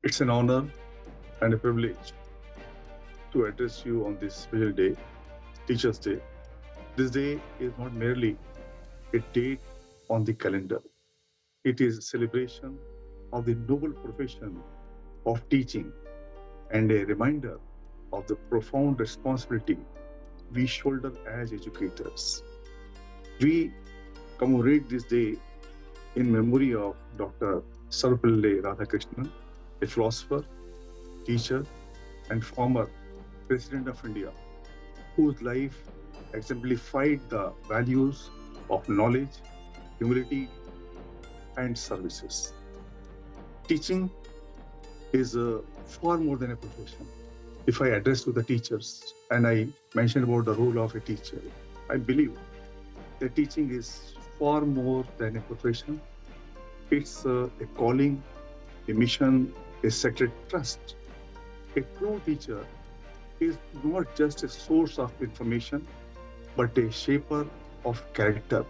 It's an honor and a privilege to address you on this special day, Teachers' Day. This day is not merely a date on the calendar, it is a celebration of the noble profession of teaching and a reminder of the profound responsibility we shoulder as educators. We commemorate this day in memory of Dr. Sarvapalli Radhakrishnan, a philosopher, teacher, and former President of India, whose life exemplified the values of knowledge, humility, and services. Teaching is far more than a profession. If I address to the teachers and I mention about the role of a teacher, I believe that teaching is far more than a profession. It's a calling, a mission, a sacred trust. A true teacher is not just a source of information, but a shaper of character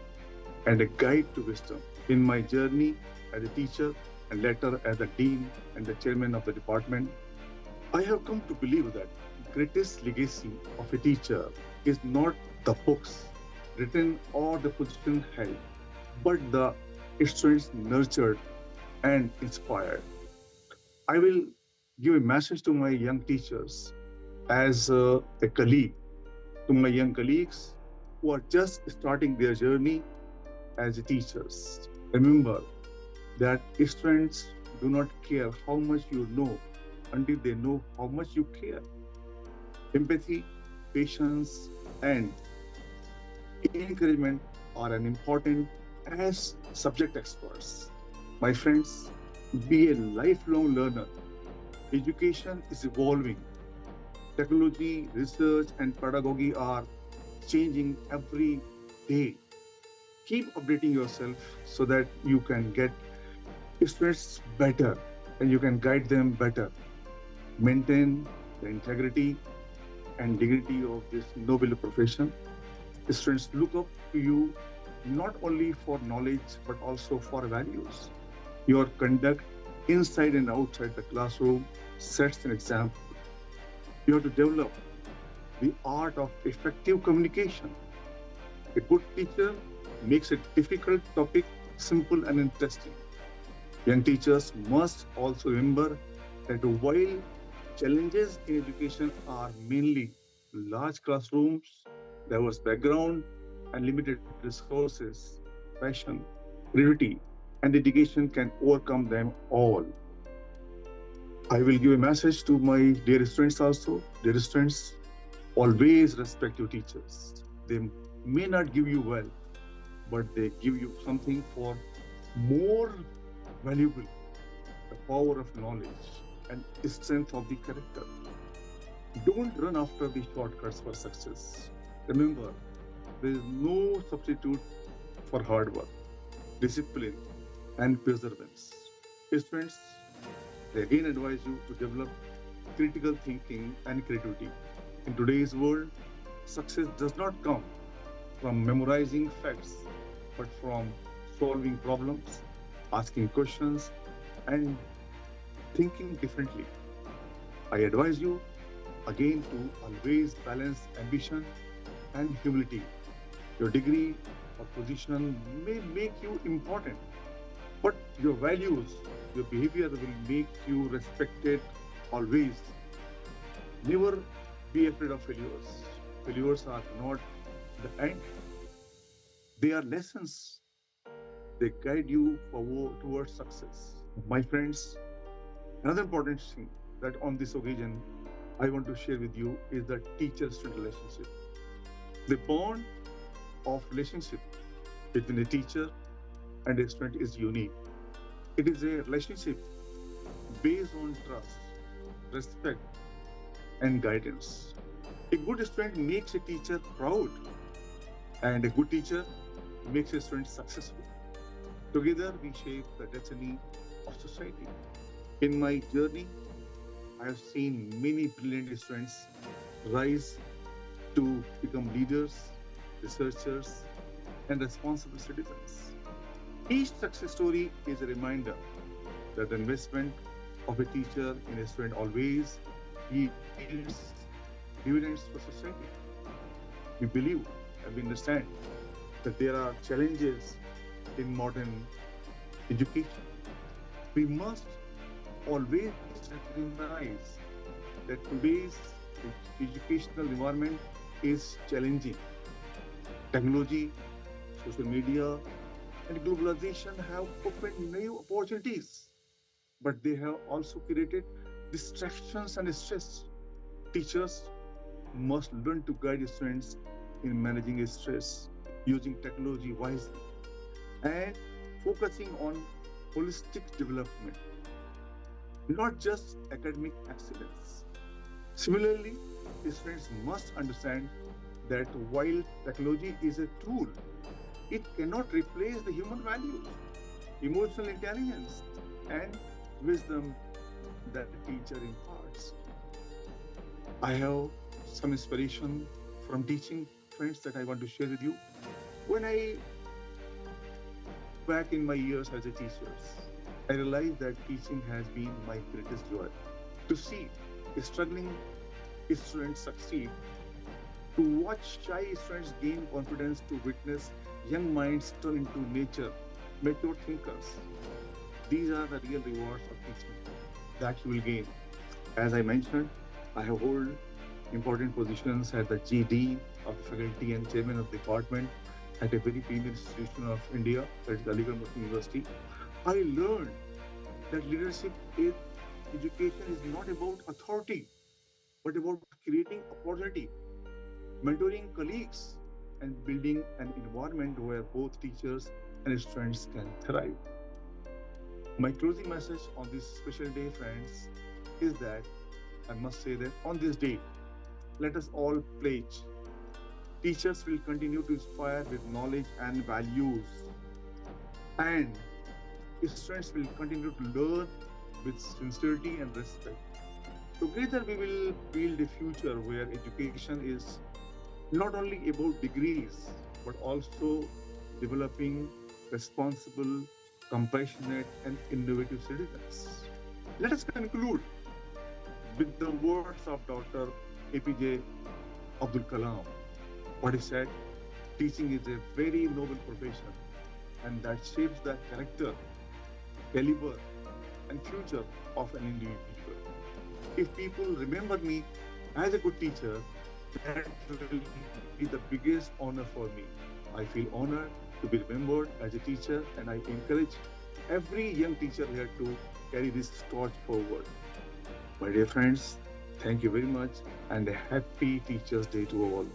and a guide to wisdom. In my journey as a teacher and later as the dean and the chairman of the department, I have come to believe that the greatest legacy of a teacher is not the books written or the position held, but the students nurtured and inspired. I will give a message to my young teachers as a colleague, to my young colleagues who are just starting their journey as teachers. Remember that students do not care how much you know until they know how much you care. Empathy, patience, and encouragement are an important as subject experts. My friends, be a lifelong learner. Education is evolving. Technology, research, and pedagogy are changing every day. Keep updating yourself so that you can get students better and you can guide them better. Maintain the integrity and dignity of this noble profession. Students look up to you not only for knowledge but also for values. Your conduct inside and outside the classroom sets an example. You have to develop the art of effective communication. A good teacher makes a difficult topic simple and interesting. Young teachers must also remember that while challenges in education are mainly large classrooms, diverse background, and limited resources, passion, creativity, and dedication can overcome them all. I will give a message to my dear students also. Dear students, always respect your teachers. They may not give you well, but they give you something for more valuable, the power of knowledge and strength of the character. Don't run after the shortcuts for success. Remember, there is no substitute for hard work, discipline, and perseverance. Students, I again advise you to develop critical thinking and creativity. In today's world, success does not come from memorizing facts, but from solving problems, asking questions, and thinking differently. I advise you again to always balance ambition and humility. Your degree or position may make you important, but your values, your behavior will make you respected always. Never be afraid of failures. Failures are not the end, they are lessons. They guide you forward towards success. My friends, another important thing that on this occasion I want to share with you is the teacher-student relationship. The bond of relationship between a teacher and a student is unique. It is a relationship based on trust, respect, and guidance. A good student makes a teacher proud, and a good teacher makes a student successful. Together, we shape the destiny of society. In my journey, I have seen many brilliant students rise to become leaders, researchers, and responsible citizens. Each success story is a reminder that investment of a teacher in a student always yields dividends for society. We believe and we understand that there are challenges in modern education. We must always recognize that today's educational environment is challenging. Technology, social media, and globalization have opened new opportunities, but they have also created distractions and stress. Teachers must learn to guide students in managing stress, using technology wisely, and focusing on holistic development, not just academic excellence. Similarly, students must understand that while technology is a tool, it cannot replace the human values, emotional intelligence, and wisdom that the teacher imparts. I have some inspiration from teaching friends that I want to share with you. When I back in my years as a teacher, I realized that teaching has been my greatest joy. To see struggling students succeed, to watch shy students gain confidence, to witness young minds turn into mature thinkers. These are the real rewards of teaching that you will gain. As I mentioned, I have held important positions at the GD of the faculty and chairman of the department at a very premier institution of India, that is Aligarh Muslim University. I learned that leadership in education is not about authority, but about creating opportunity, mentoring colleagues, and building an environment where both teachers and students can thrive. My closing message on this special day, friends, is that I must say that on this day, let us all pledge. Teachers will continue to inspire with knowledge and values, and students will continue to learn with sincerity and respect. Together, we will build a future where education is not only about degrees, but also developing responsible, compassionate, and innovative citizens. Let us conclude with the words of Dr. APJ Abdul Kalam. What he said, teaching is a very noble profession, and that shapes the character, caliber, and future of an individual. If people remember me as a good teacher, that will be the biggest honor for me. I feel honored to be remembered as a teacher, and I encourage every young teacher here to carry this torch forward. My dear friends, thank you very much, and a happy Teachers' Day to all.